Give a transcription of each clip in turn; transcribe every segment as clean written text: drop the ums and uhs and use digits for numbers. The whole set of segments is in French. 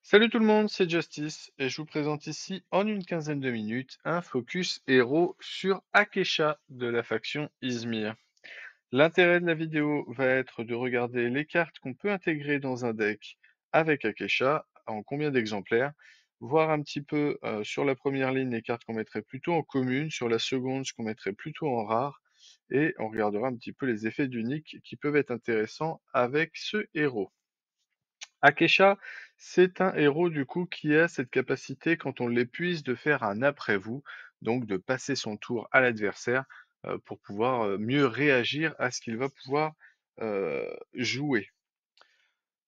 Salut tout le monde, c'est Justice et je vous présente ici en une quinzaine de minutes un focus héros sur Akesha de la faction Izmir. L'intérêt de la vidéo va être de regarder les cartes qu'on peut intégrer dans un deck avec Akesha, en combien d'exemplaires, voir un petit peu sur la première ligne les cartes qu'on mettrait plutôt en commune, sur la seconde ce qu'on mettrait plutôt en rare, et on regardera un petit peu les effets d'unique qui peuvent être intéressants avec ce héros. Akesha, c'est un héros du coup qui a cette capacité quand on l'épuise de faire un après vous, donc de passer son tour à l'adversaire pour pouvoir mieux réagir à ce qu'il va pouvoir jouer.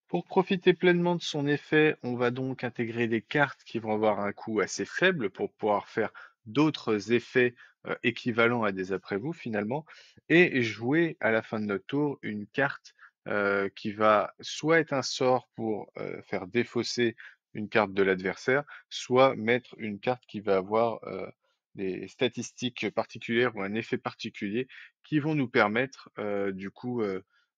Pour profiter pleinement de son effet, on va donc intégrer des cartes qui vont avoir un coût assez faible pour pouvoir faire d'autres effets équivalents à des après-vous finalement, et jouer à la fin de notre tour une carte qui va soit être un sort pour faire défausser une carte de l'adversaire, soit mettre une carte qui va avoir des statistiques particulières ou un effet particulier qui vont nous permettre du coup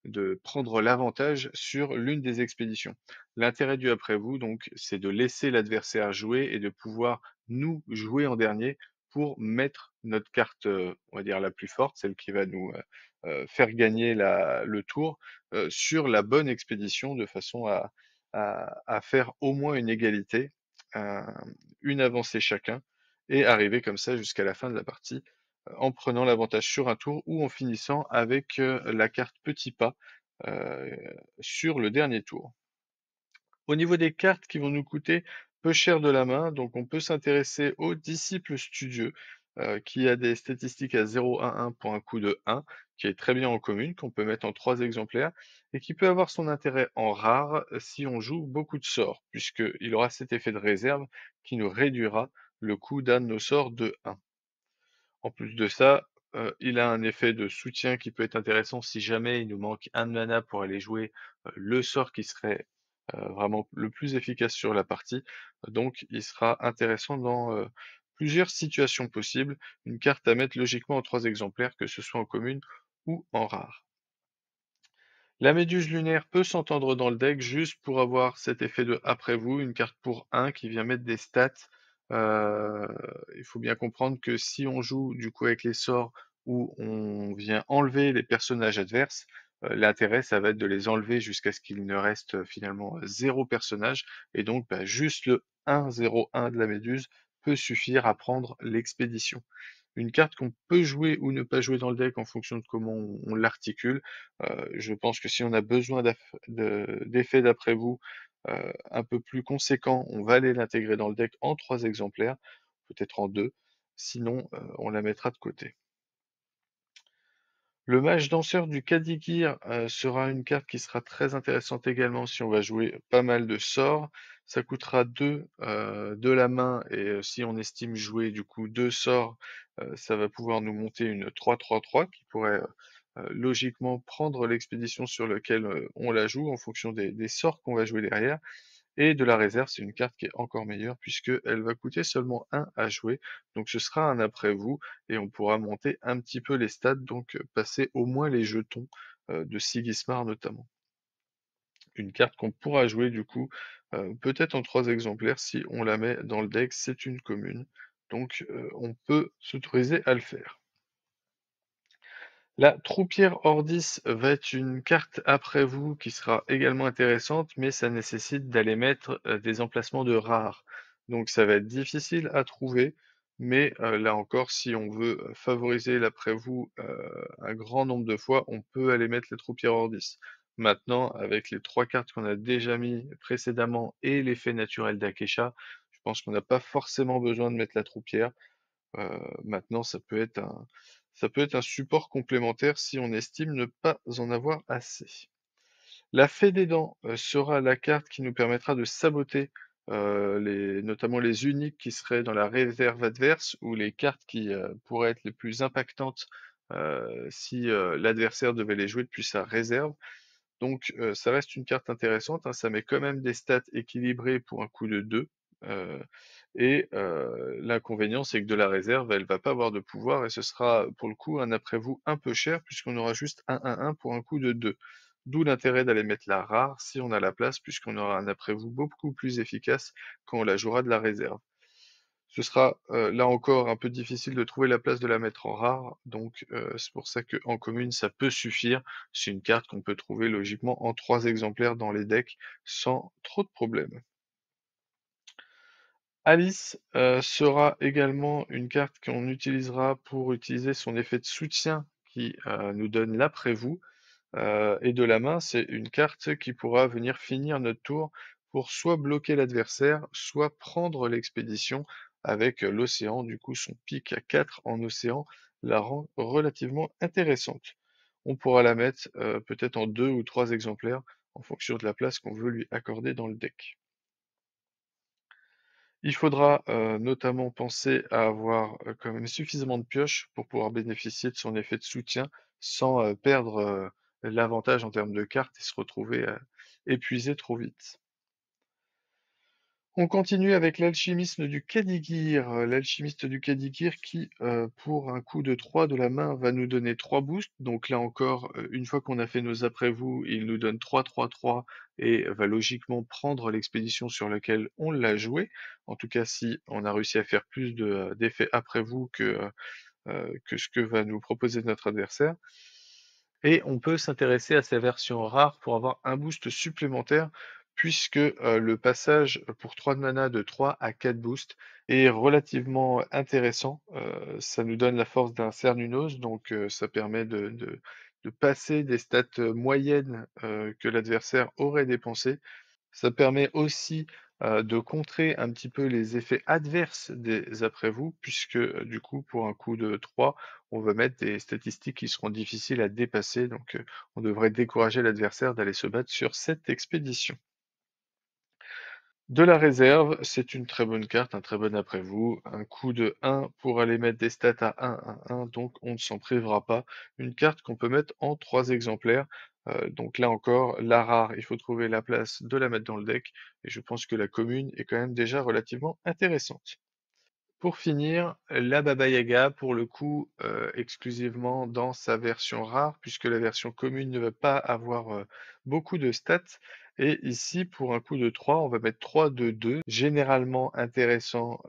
de prendre l'avantage sur l'une des expéditions. L'intérêt du après vous, donc, c'est de laisser l'adversaire jouer et de pouvoir nous jouer en dernier pour mettre notre carte, on va dire la plus forte, celle qui va nous faire gagner le tour, sur la bonne expédition de façon à faire au moins une égalité, un- une avancée chacun, et arriver comme ça jusqu'à la fin de la partie en prenant l'avantage sur un tour ou en finissant avec la carte petit pas euh, sur le dernier tour. Au niveau des cartes qui vont nous coûter peu cher de la main, donc on peut s'intéresser au Disciple Studieux, qui a des statistiques à 0,1,1 pour un coût de 1, qui est très bien en commune, qu'on peut mettre en 3 exemplaires, et qui peut avoir son intérêt en rare si on joue beaucoup de sorts, puisqu'il aura cet effet de réserve qui nous réduira le coût d'un de nos sorts de 1. En plus de ça, il a un effet de soutien qui peut être intéressant si jamais il nous manque un de mana pour aller jouer le sort qui serait vraiment le plus efficace sur la partie. Donc il sera intéressant dans plusieurs situations possibles. Une carte à mettre logiquement en 3 exemplaires, que ce soit en commune ou en rare. La méduse lunaire peut s'entendre dans le deck juste pour avoir cet effet de après vous, une carte pour 1 qui vient mettre des stats. Euh, il faut bien comprendre que si on joue du coup avec les sorts où on vient enlever les personnages adverses, l'intérêt ça va être de les enlever jusqu'à ce qu'il ne reste finalement 0 personnage, et donc bah, juste le 1-0-1 de la méduse peut suffire à prendre l'expédition. Une carte qu'on peut jouer ou ne pas jouer dans le deck en fonction de comment on l'articule. Je pense que si on a besoin d'effets d'après vous un peu plus conséquents, on va aller l'intégrer dans le deck en 3 exemplaires, peut-être en 2. Sinon, on la mettra de côté. Le mage danseur du Kadigir sera une carte qui sera très intéressante également si on va jouer pas mal de sorts. Ça coûtera 2 de la main, et si on estime jouer du coup 2 sorts, ça va pouvoir nous monter une 3-3-3 qui pourrait logiquement prendre l'expédition sur laquelle on la joue en fonction des sorts qu'on va jouer derrière. Et de la réserve, c'est une carte qui est encore meilleure puisqu'elle va coûter seulement 1 à jouer. Donc ce sera un après vous et on pourra monter un petit peu les stats, donc passer au moins les jetons de Sigismar notamment. Une carte qu'on pourra jouer du coup peut-être en 3 exemplaires si on la met dans le deck, c'est une commune. Donc on peut s'autoriser à le faire. La Troupière Ordis va être une carte après vous qui sera également intéressante, mais ça nécessite d'aller mettre des emplacements de rares. Donc ça va être difficile à trouver, mais là encore, si on veut favoriser l'après vous un grand nombre de fois, on peut aller mettre les Troupières Ordis. Maintenant, avec les 3 cartes qu'on a déjà mis précédemment et l'effet naturel d'Akesha, je pense qu'on n'a pas forcément besoin de mettre la Troupière. Maintenant, ça peut être un support complémentaire si on estime ne pas en avoir assez. La Fée des Dents sera la carte qui nous permettra de saboter notamment les uniques qui seraient dans la réserve adverse, ou les cartes qui pourraient être les plus impactantes si l'adversaire devait les jouer depuis sa réserve. Donc ça reste une carte intéressante, hein, ça met quand même des stats équilibrées pour un coup de 2. euh, et l'inconvénient, c'est que de la réserve, elle va pas avoir de pouvoir, et ce sera pour le coup un après-vous un peu cher puisqu'on aura juste un 1-1 pour un coup de 2. D'où l'intérêt d'aller mettre la rare si on a la place, puisqu'on aura un après-vous beaucoup plus efficace quand on la jouera de la réserve. Ce sera là encore un peu difficile de trouver la place de la mettre en rare, donc c'est pour ça qu'en commune ça peut suffire. C'est une carte qu'on peut trouver logiquement en 3 exemplaires dans les decks sans trop de problèmes. Alice sera également une carte qu'on utilisera pour utiliser son effet de soutien qui nous donne l'après-vous. Et de la main, c'est une carte qui pourra venir finir notre tour pour soit bloquer l'adversaire, soit prendre l'expédition avec l'océan. Du coup, son pic à 4 en océan la rend relativement intéressante. On pourra la mettre peut-être en 2 ou 3 exemplaires en fonction de la place qu'on veut lui accorder dans le deck. Il faudra notamment penser à avoir quand même suffisamment de pioches pour pouvoir bénéficier de son effet de soutien sans perdre l'avantage en termes de cartes et se retrouver épuisé trop vite. On continue avec l'alchimiste du Kadigir. L'alchimiste du Kadigir qui, pour un coup de 3 de la main, va nous donner 3 boosts. Donc là encore, une fois qu'on a fait nos après-vous, il nous donne 3-3-3 et va logiquement prendre l'expédition sur laquelle on l'a joué. En tout cas, si on a réussi à faire plus d'effets après-vous que ce que va nous proposer notre adversaire. Et on peut s'intéresser à sa version rare pour avoir un boost supplémentaire, puisque le passage pour 3 de mana de 3 à 4 boosts est relativement intéressant. Ça nous donne la force d'un Cernunnos, donc ça permet de passer des stats moyennes que l'adversaire aurait dépensées. Ça permet aussi de contrer un petit peu les effets adverses des après-vous, puisque du coup, pour un coup de 3, on va mettre des statistiques qui seront difficiles à dépasser, donc on devrait décourager l'adversaire d'aller se battre sur cette expédition. De la réserve, c'est une très bonne carte, un très bon après-vous. Un coup de 1 pour aller mettre des stats à 1, donc on ne s'en privera pas. Une carte qu'on peut mettre en 3 exemplaires. Donc là encore, la rare, il faut trouver la place de la mettre dans le deck. Et je pense que la commune est quand même déjà relativement intéressante. Pour finir, la Baba Yaga, pour le coup, exclusivement dans sa version rare, puisque la version commune ne va pas avoir beaucoup de stats. Et ici, pour un coup de 3, on va mettre 3 de 2, généralement intéressant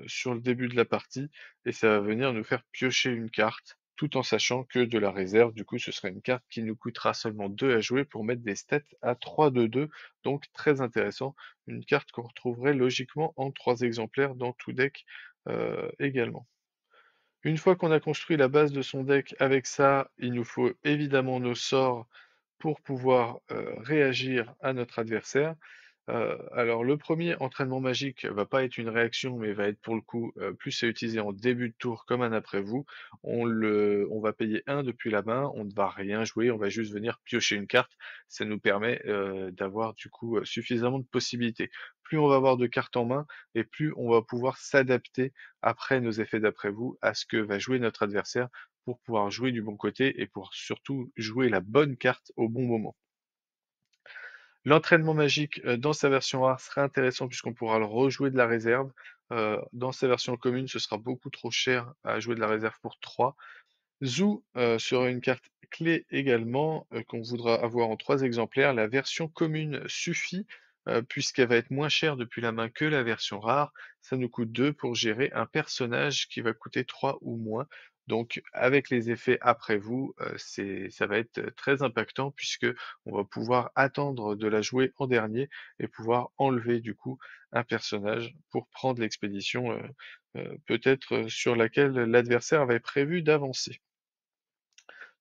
sur le début de la partie, et ça va venir nous faire piocher une carte, tout en sachant que de la réserve, du coup, ce sera une carte qui nous coûtera seulement 2 à jouer pour mettre des stats à 3 de 2, donc très intéressant. Une carte qu'on retrouverait logiquement en 3 exemplaires dans tout deck également. Une fois qu'on a construit la base de son deck avec ça, il nous faut évidemment nos sorts pour pouvoir réagir à notre adversaire. Alors le premier entraînement magique va pas être une réaction, mais va être pour le coup plus à utiliser en début de tour comme un après-vous. On va payer 1 depuis la main, on ne va rien jouer, on va juste venir piocher une carte. Ça nous permet d'avoir du coup suffisamment de possibilités. Plus on va avoir de cartes en main, et plus on va pouvoir s'adapter après nos effets d'après-vous à ce que va jouer notre adversaire pour pouvoir jouer du bon côté et pour surtout jouer la bonne carte au bon moment. L'entraînement magique, dans sa version rare sera intéressant puisqu'on pourra le rejouer de la réserve. Dans sa version commune, ce sera beaucoup trop cher à jouer de la réserve pour 3. Zoo sera une carte clé également, qu'on voudra avoir en 3 exemplaires. La version commune suffit, puisqu'elle va être moins chère depuis la main que la version rare. Ça nous coûte 2 pour gérer un personnage qui va coûter 3 ou moins. Donc avec les effets après vous, ça va être très impactant puisque on va pouvoir attendre de la jouer en dernier et pouvoir enlever du coup un personnage pour prendre l'expédition, peut-être sur laquelle l'adversaire avait prévu d'avancer.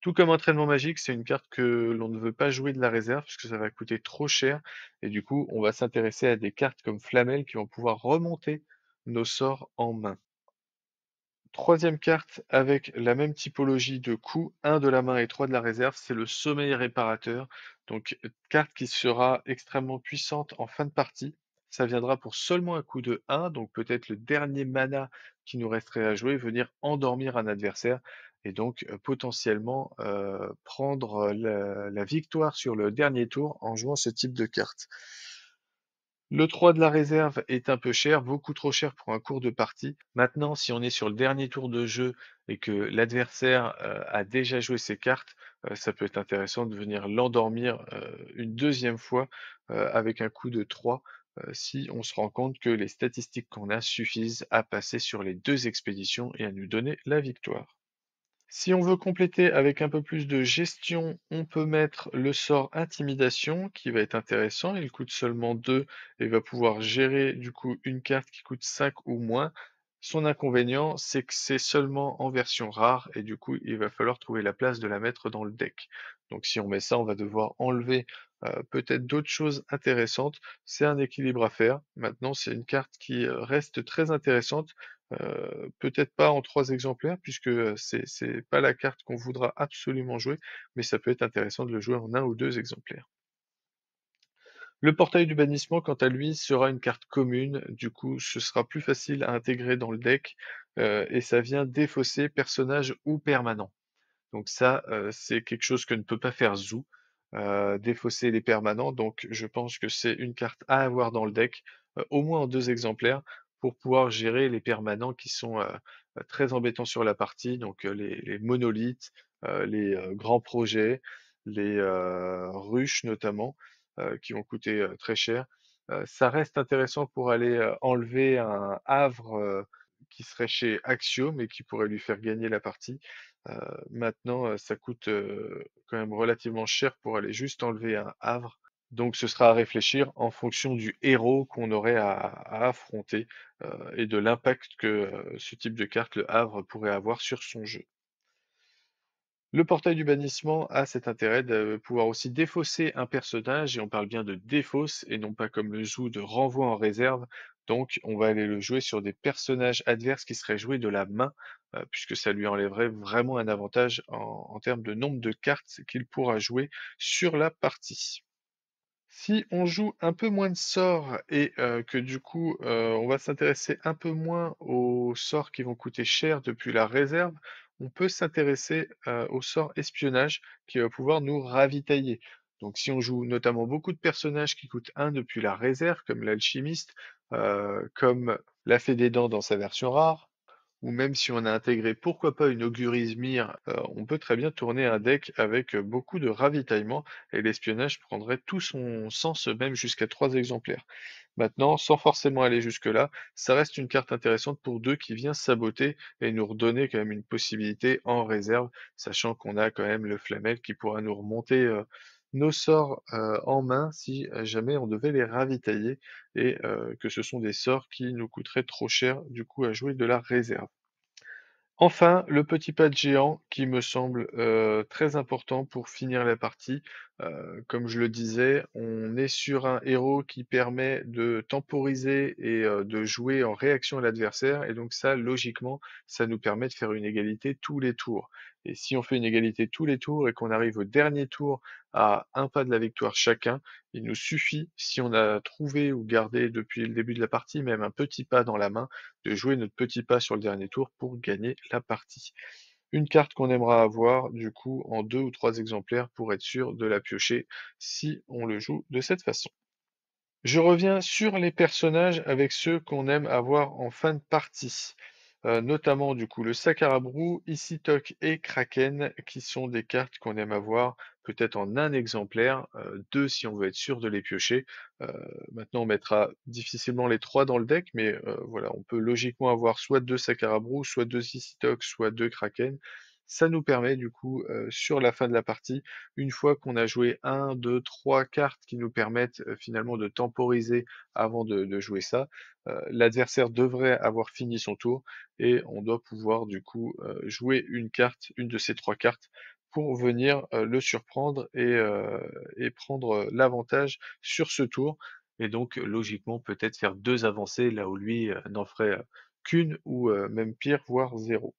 Tout comme entraînement magique, c'est une carte que l'on ne veut pas jouer de la réserve puisque ça va coûter trop cher et du coup, on va s'intéresser à des cartes comme Flamel qui vont pouvoir remonter nos sorts en main. Troisième carte avec la même typologie de coups, 1 de la main et 3 de la réserve, c'est le Sommeil Réparateur. Donc carte qui sera extrêmement puissante en fin de partie. Ça viendra pour seulement un coup de 1, donc peut-être le dernier mana qui nous resterait à jouer, venir endormir un adversaire et donc potentiellement prendre la victoire sur le dernier tour en jouant ce type de carte. Le 3 de la réserve est un peu cher, beaucoup trop cher pour un cours de partie. Maintenant, si on est sur le dernier tour de jeu et que l'adversaire, a déjà joué ses cartes, ça peut être intéressant de venir l'endormir, une deuxième fois, avec un coup de 3, si on se rend compte que les statistiques qu'on a suffisent à passer sur les 2 expéditions et à nous donner la victoire. Si on veut compléter avec un peu plus de gestion, on peut mettre le sort Intimidation qui va être intéressant. Il coûte seulement 2 et va pouvoir gérer du coup une carte qui coûte 5 ou moins. Son inconvénient, c'est que c'est seulement en version rare et du coup, il va falloir trouver la place de la mettre dans le deck. Donc si on met ça, on va devoir enlever peut-être d'autres choses intéressantes. C'est un équilibre à faire. Maintenant, c'est une carte qui reste très intéressante. Peut-être pas en 3 exemplaires puisque, c'est pas la carte qu'on voudra absolument jouer, mais ça peut être intéressant de le jouer en un ou 2 exemplaires. Le portail du bannissement, quant à lui, sera une carte commune, du coup, ce sera plus facile à intégrer dans le deck, et ça vient défausser personnage ou permanent. Donc ça, c'est quelque chose que ne peut pas faire Zoo, défausser les permanents, donc je pense que c'est une carte à avoir dans le deck, au moins en 2 exemplaires, pour pouvoir gérer les permanents qui sont, très embêtants sur la partie, donc les monolithes, les, grands projets, les, ruches notamment, qui vont coûter, très cher. Ça reste intéressant pour aller, enlever un havre, qui serait chez Axiom et qui pourrait lui faire gagner la partie. Heu, Maintenant, ça coûte, quand même relativement cher pour aller juste enlever un havre. Donc ce sera à réfléchir en fonction du héros qu'on aurait à affronter, et de l'impact que, ce type de carte, le havre, pourrait avoir sur son jeu. Le portail du bannissement a cet intérêt de pouvoir aussi défausser un personnage, et on parle bien de défausse et non pas comme le Zoo de renvoi en réserve. Donc on va aller le jouer sur des personnages adverses qui seraient joués de la main, puisque ça lui enlèverait vraiment un avantage en termes de nombre de cartes qu'il pourra jouer sur la partie. Si on joue un peu moins de sorts et que du coup, on va s'intéresser un peu moins aux sorts qui vont coûter cher depuis la réserve, on peut s'intéresser, au sort espionnage qui va pouvoir nous ravitailler. Donc si on joue notamment beaucoup de personnages qui coûtent 1 depuis la réserve, comme l'alchimiste, comme la Fée des Dents dans sa version rare, ou même si on a intégré, pourquoi pas, une Augurie Mire, on peut très bien tourner un deck avec, beaucoup de ravitaillement et l'espionnage prendrait tout son sens, même jusqu'à 3 exemplaires. Maintenant, sans forcément aller jusque-là, ça reste une carte intéressante pour 2 qui vient saboter et nous redonner quand même une possibilité en réserve, sachant qu'on a quand même le Flamel qui pourra nous remonter, nos sorts, en main si, jamais on devait les ravitailler et que ce sont des sorts qui nous coûteraient trop cher, du coup, à jouer de la réserve. Enfin, le petit pad géant qui me semble, très important pour finir la partie. Comme je le disais, on est sur un héros qui permet de temporiser et de jouer en réaction à l'adversaire, et donc ça, logiquement, ça nous permet de faire une égalité tous les tours. Et si on fait une égalité tous les tours et qu'on arrive au dernier tour à un pas de la victoire chacun, il nous suffit, si on a trouvé ou gardé depuis le début de la partie même un petit pas dans la main, de jouer notre petit pas sur le dernier tour pour gagner la partie. Une carte qu'on aimera avoir du coup en 2 ou 3 exemplaires pour être sûr de la piocher si on le joue de cette façon. Je reviens sur les personnages avec ceux qu'on aime avoir en fin de partie. Notamment du coup le Sakarabrou, Isitok et Kraken, qui sont des cartes qu'on aime avoir peut-être en un exemplaire, 2 si on veut être sûr de les piocher. Heu, Maintenant on mettra difficilement les 3 dans le deck, mais voilà, on peut logiquement avoir soit 2 Sakarabrou, soit 2 Isitok, soit 2 Kraken. Ça nous permet du coup, sur la fin de la partie, une fois qu'on a joué 1, 2, 3 cartes qui nous permettent, finalement de temporiser avant de jouer ça, l'adversaire devrait avoir fini son tour et on doit pouvoir du coup, jouer une carte, une de ces 3 cartes pour venir, le surprendre et prendre, l'avantage sur ce tour, et donc logiquement peut-être faire 2 avancées là où lui, n'en ferait, qu'1 ou même pire, voire 0.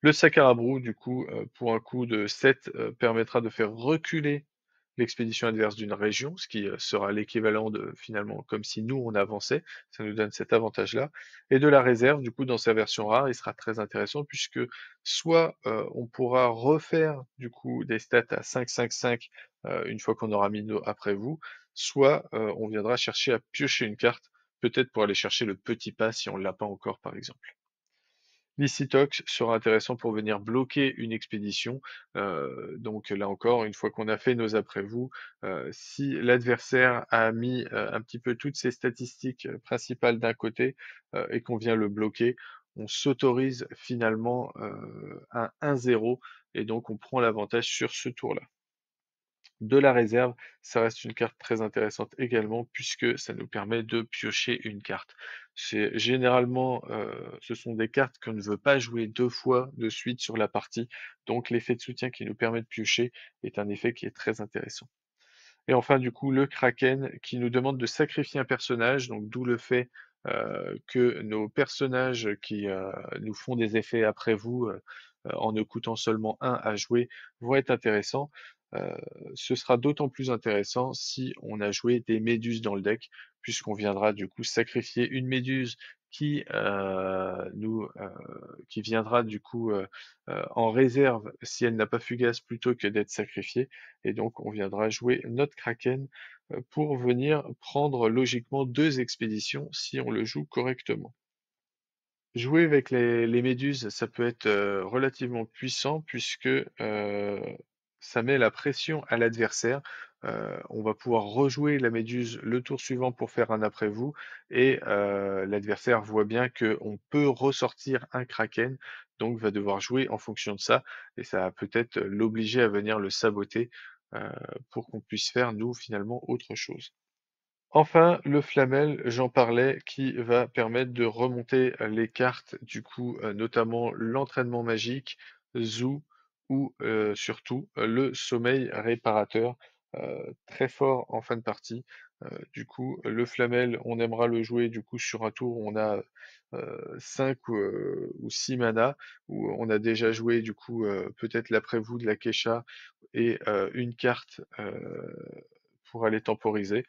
Le Sakarabrou, du coup, pour un coût de 7, permettra de faire reculer l'expédition adverse d'une région, ce qui, sera l'équivalent de finalement comme si nous on avançait, ça nous donne cet avantage-là. Et de la réserve, du coup, dans sa version rare, il sera très intéressant puisque soit, on pourra refaire du coup des stats à 5, 5, 5, une fois qu'on aura mis nos après vous, soit on viendra chercher à piocher une carte, peut-être pour aller chercher le petit pas si on ne l'a pas encore par exemple. L'Easy-Tox sera intéressant pour venir bloquer une expédition. Donc là encore, une fois qu'on a fait nos après-vous, si l'adversaire a mis un petit peu toutes ses statistiques principales d'un côté et qu'on vient le bloquer, on s'autorise finalement un 1-0 et donc on prend l'avantage sur ce tour-là. De la réserve, ça reste une carte très intéressante également puisque ça nous permet de piocher une carte. C'est généralement, ce sont des cartes qu'on ne veut pas jouer 2 fois de suite sur la partie, donc l'effet de soutien qui nous permet de piocher est un effet qui est très intéressant. Et enfin, du coup, le Kraken qui nous demande de sacrifier un personnage, donc d'où le fait que nos personnages qui nous font des effets après vous, en ne coûtant seulement un à jouer, vont être intéressants. Euh, Ce sera d'autant plus intéressant si on a joué des méduses dans le deck, puisqu'on viendra du coup sacrifier une méduse qui qui viendra du coup en réserve si elle n'a pas fugace plutôt que d'être sacrifiée. Et donc, on viendra jouer notre Kraken pour venir prendre logiquement 2 expéditions si on le joue correctement. Jouer avec les méduses, ça peut être relativement puissant puisque ça met la pression à l'adversaire. On va pouvoir rejouer la méduse le tour suivant pour faire un après vous et l'adversaire voit bien qu'on peut ressortir un kraken, donc va devoir jouer en fonction de ça et ça va peut-être l'obliger à venir le saboter pour qu'on puisse faire nous finalement autre chose. Enfin, le flamel, j'en parlais, qui va permettre de remonter les cartes, du coup, notamment l'entraînement magique, Zoo ou surtout le sommeil réparateur, très fort en fin de partie. Du coup, le flamel, on aimera le jouer du coup sur un tour où on a 5 ou 6 mana, où on a déjà joué du coup peut-être l'après-vous de la Kesha et une carte pour aller temporiser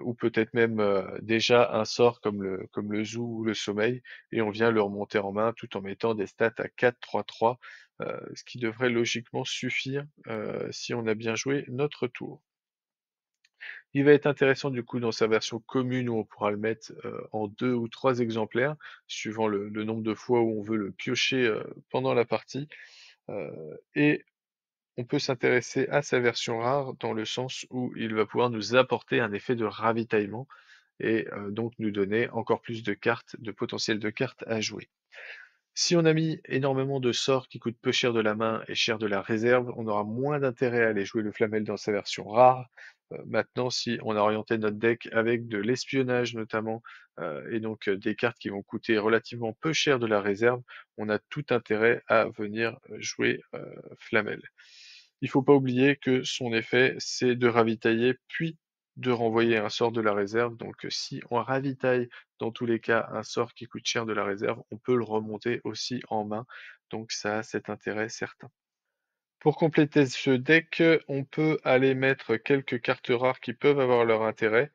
ou peut-être même déjà un sort comme le Zoo ou le Sommeil, et on vient le remonter en main tout en mettant des stats à 4-3-3, ce qui devrait logiquement suffire si on a bien joué notre tour. Il va être intéressant du coup dans sa version commune où on pourra le mettre en 2 ou 3 exemplaires, suivant le nombre de fois où on veut le piocher pendant la partie. Et on peut s'intéresser à sa version rare dans le sens où il va pouvoir nous apporter un effet de ravitaillement et donc nous donner encore plus de cartes, de potentiel de cartes à jouer. Si on a mis énormément de sorts qui coûtent peu cher de la main et cher de la réserve, on aura moins d'intérêt à aller jouer le Flamel dans sa version rare. Maintenant, si on a orienté notre deck avec de l'espionnage notamment, et donc des cartes qui vont coûter relativement peu cher de la réserve, on a tout intérêt à venir jouer Flamel. Il faut pas oublier que son effet, c'est de ravitailler puis de renvoyer un sort de la réserve. Donc si on ravitaille dans tous les cas un sort qui coûte cher de la réserve, on peut le remonter aussi en main. Donc ça a cet intérêt certain. Pour compléter ce deck, on peut aller mettre quelques cartes rares qui peuvent avoir leur intérêt.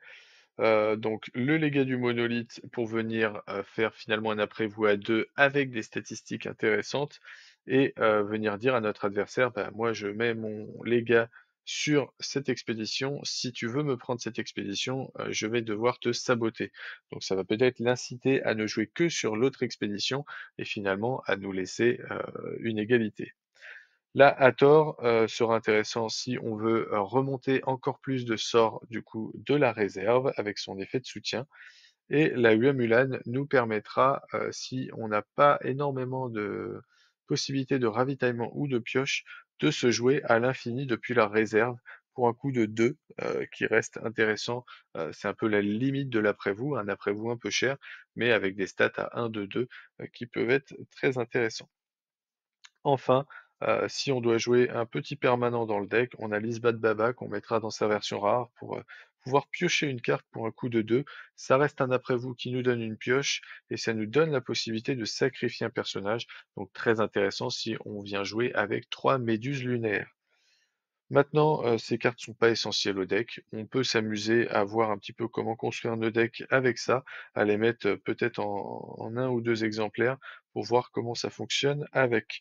Donc le légat du monolithe pour venir faire finalement un après-vous à 2 avec des statistiques intéressantes et venir dire à notre adversaire, bah, moi je mets mon légat sur cette expédition, si tu veux me prendre cette expédition, je vais devoir te saboter. Donc ça va peut-être l'inciter à ne jouer que sur l'autre expédition et finalement à nous laisser une égalité. Là, Hathor sera intéressant si on veut remonter encore plus de sorts du coup de la réserve avec son effet de soutien. Et la Huamulan nous permettra, si on n'a pas énormément de possibilités de ravitaillement ou de pioche, de se jouer à l'infini depuis la réserve pour un coût de 2 qui reste intéressant. C'est un peu la limite de l'après-vous, un après-vous un peu cher, mais avec des stats à 1, 2, 2 qui peuvent être très intéressants. Enfin, si on doit jouer un petit permanent dans le deck, on a l'Isbat Baba qu'on mettra dans sa version rare pour pouvoir piocher une carte pour un coût de 2. Ça reste un après-vous qui nous donne une pioche et ça nous donne la possibilité de sacrifier un personnage. Donc très intéressant si on vient jouer avec 3 méduses lunaires. Maintenant, ces cartes sont pas essentielles au deck. On peut s'amuser à voir un petit peu comment construire nos decks avec ça, à les mettre peut-être en 1 ou 2 exemplaires pour voir comment ça fonctionne avec.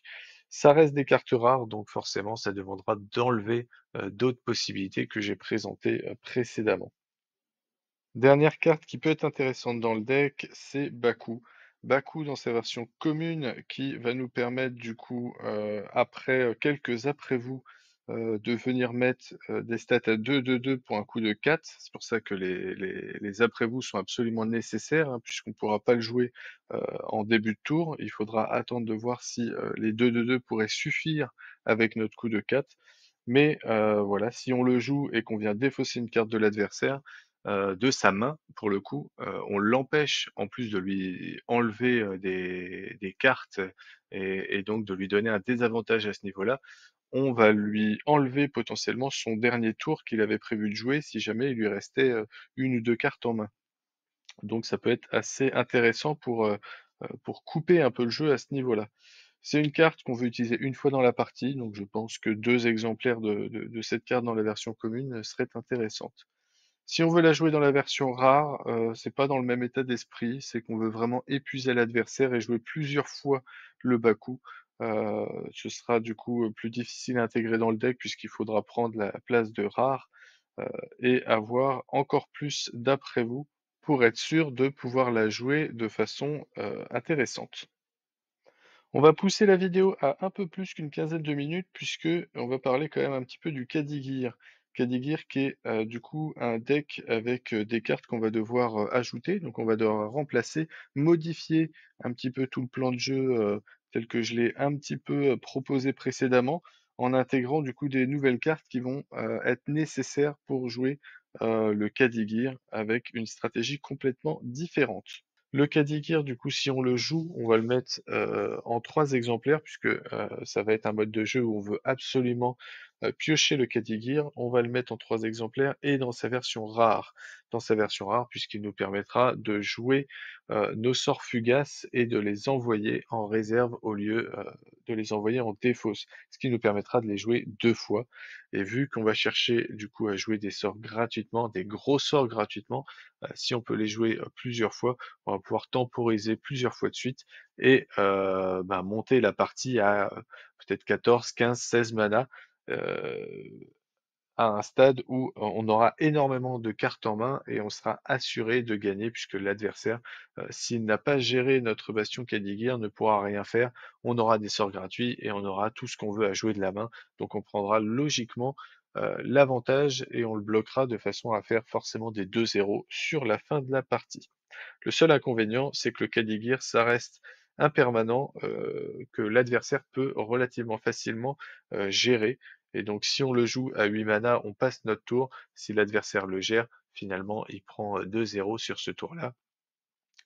Ça reste des cartes rares, donc forcément ça demandera d'enlever d'autres possibilités que j'ai présentées précédemment. Dernière carte qui peut être intéressante dans le deck, c'est Baku. Baku dans sa version commune qui va nous permettre du coup, après quelques après-vous, de venir mettre des stats à 2/2/2 pour un coût de 4. C'est pour ça que les après-vous sont absolument nécessaires, hein, puisqu'on ne pourra pas le jouer en début de tour. Il faudra attendre de voir si les 2/2/2 pourraient suffire avec notre coup de 4. Mais voilà, si on le joue et qu'on vient défausser une carte de l'adversaire, de sa main, pour le coup, on l'empêche, en plus de lui enlever, des cartes et donc de lui donner un désavantage à ce niveau-là, on va lui enlever potentiellement son dernier tour qu'il avait prévu de jouer si jamais il lui restait, 1 ou 2 cartes en main. Donc ça peut être assez intéressant pour couper un peu le jeu à ce niveau-là. C'est une carte qu'on veut utiliser une fois dans la partie, donc je pense que 2 exemplaires de cette carte dans la version commune, seraient intéressantes. Si on veut la jouer dans la version rare, c'est pas dans le même état d'esprit, c'est qu'on veut vraiment épuiser l'adversaire et jouer plusieurs fois le Baku. Ce sera du coup, plus difficile à intégrer dans le deck puisqu'il faudra prendre la place de rare, heu et avoir encore plus d'après-vous pour être sûr de pouvoir la jouer de façon, intéressante. On va pousser la vidéo à un peu plus qu'une quinzaine de minutes puisque on va parler quand même un petit peu du Kadigir. Kadigir qui est du coup un deck avec des cartes qu'on va devoir ajouter, donc on va devoir remplacer, modifier un petit peu tout le plan de jeu tel que je l'ai un petit peu proposé précédemment, en intégrant du coup des nouvelles cartes qui vont être nécessaires pour jouer le Kadigir avec une stratégie complètement différente. Le Kadigir, du coup, si on le joue, on va le mettre en 3 exemplaires puisque ça va être un mode de jeu où on veut absolument piocher le Kadigir. On va le mettre en 3 exemplaires et dans sa version rare. Dans sa version rare, puisqu'il nous permettra de jouer nos sorts fugaces et de les envoyer en réserve au lieu de les envoyer en défausse. Ce qui nous permettra de les jouer 2 fois. Et vu qu'on va chercher du coup à jouer des sorts gratuitement, des gros sorts gratuitement, si on peut les jouer plusieurs fois, on va pouvoir temporiser plusieurs fois de suite et bah, monter la partie à peut-être 14, 15, 16 mana, heu, à un stade où on aura énormément de cartes en main et on sera assuré de gagner puisque l'adversaire, s'il n'a pas géré notre bastion Kaligir, ne pourra rien faire. On aura des sorts gratuits et on aura tout ce qu'on veut à jouer de la main. Donc on prendra logiquement l'avantage et on le bloquera de façon à faire forcément des 2-0 sur la fin de la partie. Le seul inconvénient, c'est que le Kaligir, ça reste impermanent, que l'adversaire peut relativement facilement, gérer et donc si on le joue à 8 mana, on passe notre tour. Si l'adversaire le gère, finalement, il prend, 2-0 sur ce tour-là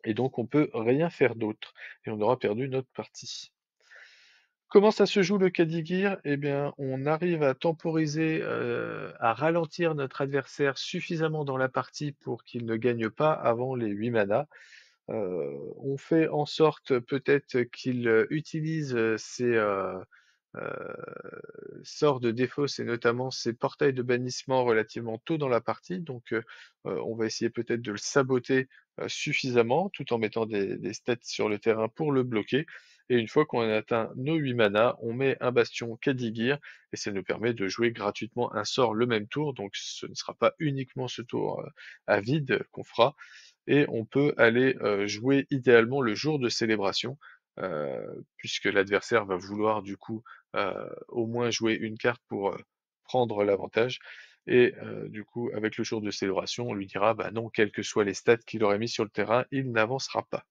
et donc on peut rien faire d'autre et on aura perdu notre partie. Comment ça se joue le Kadigir? Eh bien, on arrive à temporiser, à ralentir notre adversaire suffisamment dans la partie pour qu'il ne gagne pas avant les 8 manas. On fait en sorte peut-être qu'il, utilise, ses, sorts de défausse et notamment ses portails de bannissement relativement tôt dans la partie. Donc, on va essayer peut-être de le saboter, suffisamment, tout en mettant des stats sur le terrain pour le bloquer. Et une fois qu'on a atteint nos 8 manas, on met un bastion Kadigir et ça nous permet de jouer gratuitement un sort le même tour. Donc ce ne sera pas uniquement ce tour, à vide qu'on fera, et on peut aller jouer idéalement le jour de célébration, puisque l'adversaire va vouloir du coup au moins jouer une carte pour prendre l'avantage. Et du coup, avec le jour de célébration, on lui dira bah non, quels que soient les stats qu'il aurait mis sur le terrain, il n'avancera pas.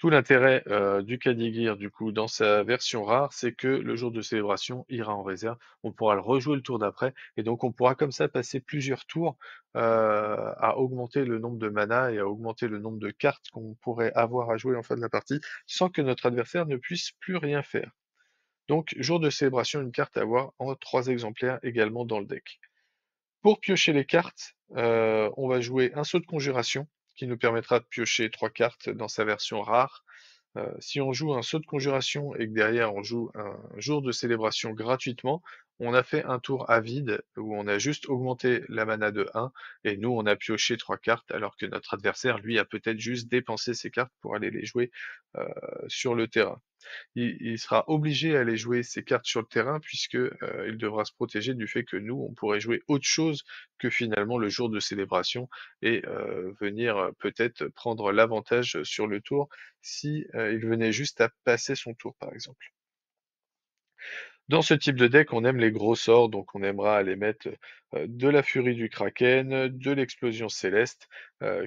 Tout l'intérêt du Kadigir, du coup, dans sa version rare, c'est que le jour de célébration ira en réserve. On pourra le rejouer le tour d'après, et donc on pourra comme ça passer plusieurs tours à augmenter le nombre de mana et à augmenter le nombre de cartes qu'on pourrait avoir à jouer en fin de la partie, sans que notre adversaire ne puisse plus rien faire. Donc, jour de célébration, une carte à avoir en 3 exemplaires également dans le deck. Pour piocher les cartes, on va jouer un saut de conjuration, qui nous permettra de piocher 3 cartes dans sa version rare. Si on joue un saut de conjuration et que derrière on joue un jour de célébration gratuitement, on a fait un tour à vide où on a juste augmenté la mana de 1 et nous, on a pioché 3 cartes alors que notre adversaire, lui, a peut-être juste dépensé ses cartes pour aller les jouer sur le terrain. Il sera obligé à aller jouer ses cartes sur le terrain puisque il devra se protéger du fait que nous, on pourrait jouer autre chose que finalement le jour de célébration et venir peut-être prendre l'avantage sur le tour si il venait juste à passer son tour, par exemple. Dans ce type de deck, on aime les gros sorts, donc on aimera aller mettre de la furie du Kraken, de l'explosion céleste,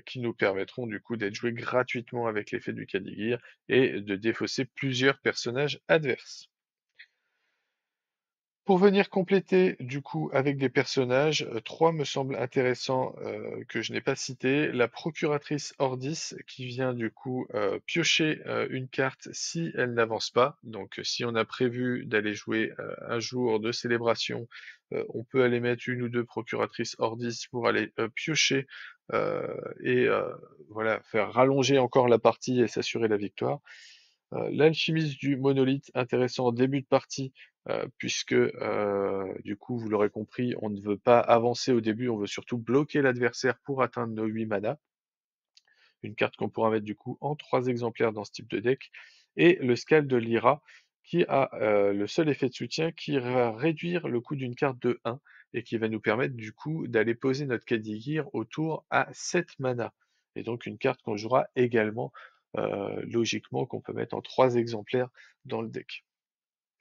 qui nous permettront du coup d'être joués gratuitement avec l'effet du Kadigir et de défausser plusieurs personnages adverses. Pour venir compléter du coup avec des personnages, 3 me semblent intéressants, que je n'ai pas cités. La procuratrice Ordis qui vient du coup, piocher, une carte si elle n'avance pas. Donc, si on a prévu d'aller jouer, un jour de célébration, on peut aller mettre une ou 2 procuratrices Ordis pour aller, piocher, et voilà, faire rallonger encore la partie et s'assurer la victoire. L'alchimiste du monolithe, intéressant en début de partie, puisque du coup, vous l'aurez compris, on ne veut pas avancer au début, on veut surtout bloquer l'adversaire pour atteindre nos 8 mana. Une carte qu'on pourra mettre du coup en 3 exemplaires dans ce type de deck. Et le Scald de Lyra, qui a le seul effet de soutien qui va réduire le coût d'une carte de 1 et qui va nous permettre du coup d'aller poser notre Kadigir au tour à 7 mana. Et donc une carte qu'on jouera également logiquement qu'on peut mettre en 3 exemplaires dans le deck.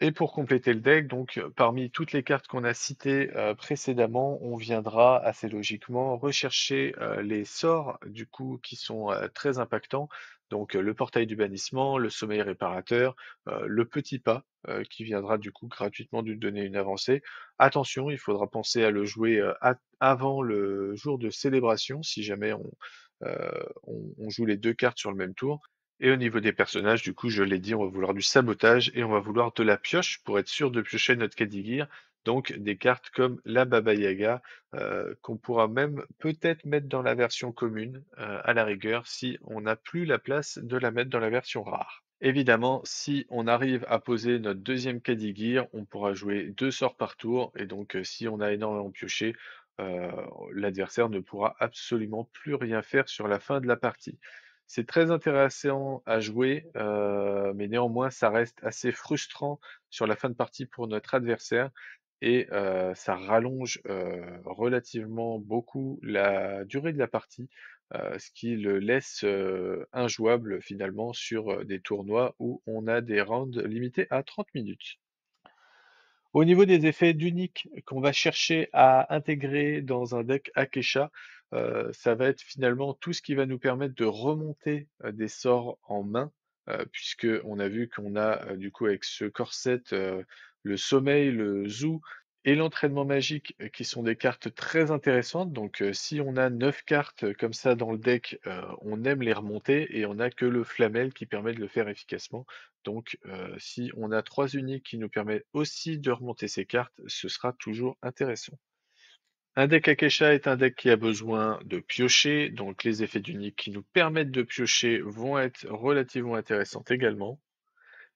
Et pour compléter le deck, donc parmi toutes les cartes qu'on a citées précédemment, on viendra assez logiquement rechercher les sorts du coup qui sont très impactants. Donc le portail du bannissement, le sommeil réparateur, le petit pas qui viendra du coup gratuitement nous donner une avancée. Attention, il faudra penser à le jouer avant le jour de célébration si jamais on joue les 2 cartes sur le même tour. Et au niveau des personnages, du coup, je l'ai dit, on va vouloir du sabotage et on va vouloir de la pioche pour être sûr de piocher notre Kadigir. Donc des cartes comme la Baba Yaga, qu'on pourra même peut-être mettre dans la version commune, à la rigueur, si on n'a plus la place de la mettre dans la version rare. Évidemment, si on arrive à poser notre deuxième Kadigir, on pourra jouer 2 sorts par tour et donc si on a énormément pioché, heu, l'adversaire ne pourra absolument plus rien faire sur la fin de la partie. C'est très intéressant à jouer, mais néanmoins ça reste assez frustrant sur la fin de partie pour notre adversaire et ça rallonge, relativement beaucoup la durée de la partie, ce qui le laisse, injouable finalement sur, des tournois où on a des rounds limités à 30 minutes. Au niveau des effets d'unique qu'on va chercher à intégrer dans un deck Akesha, ça va être finalement tout ce qui va nous permettre de remonter, des sorts en main, puisque on a vu qu'on a, du coup avec ce corset, le sommeil, le zoo et l'entraînement magique, qui sont des cartes très intéressantes. Donc, si on a 9 cartes comme ça dans le deck, on aime les remonter et on a que le flamel qui permet de le faire efficacement. Donc, si on a 3 uniques qui nous permettent aussi de remonter ces cartes, ce sera toujours intéressant. Un deck Akesha est un deck qui a besoin de piocher, donc les effets d'unique qui nous permettent de piocher vont être relativement intéressants également.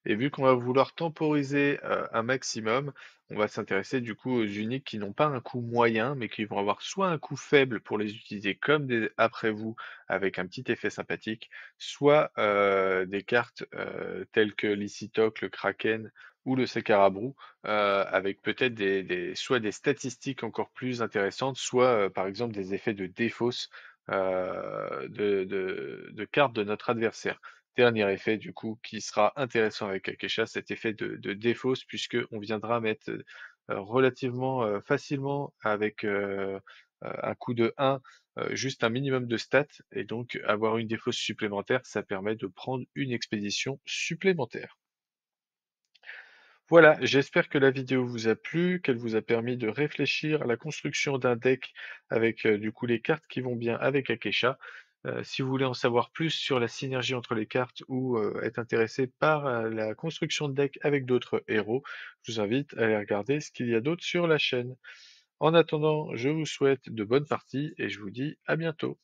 Et vu qu'on va vouloir temporiser un maximum, on va s'intéresser du coup aux uniques qui n'ont pas un coût moyen, mais qui vont avoir soit un coût faible pour les utiliser comme des après vous avec un petit effet sympathique, soit des cartes telles que l'Icitok, le Kraken ou le Sekarabrou, avec peut-être soit des statistiques encore plus intéressantes, soit par exemple des effets de défausse de cartes de notre adversaire. Dernier effet du coup qui sera intéressant avec Akesha, cet effet de défausse puisqu'on viendra mettre, relativement, facilement avec, un coût de 1, juste un minimum de stats et donc avoir une défausse supplémentaire, ça permet de prendre une expédition supplémentaire. Voilà, j'espère que la vidéo vous a plu, qu'elle vous a permis de réfléchir à la construction d'un deck avec du coup les cartes qui vont bien avec Akesha. Si vous voulez en savoir plus sur la synergie entre les cartes ou être intéressé par la construction de deck avec d'autres héros, je vous invite à aller regarder ce qu'il y a d'autre sur la chaîne. En attendant, je vous souhaite de bonnes parties et je vous dis à bientôt.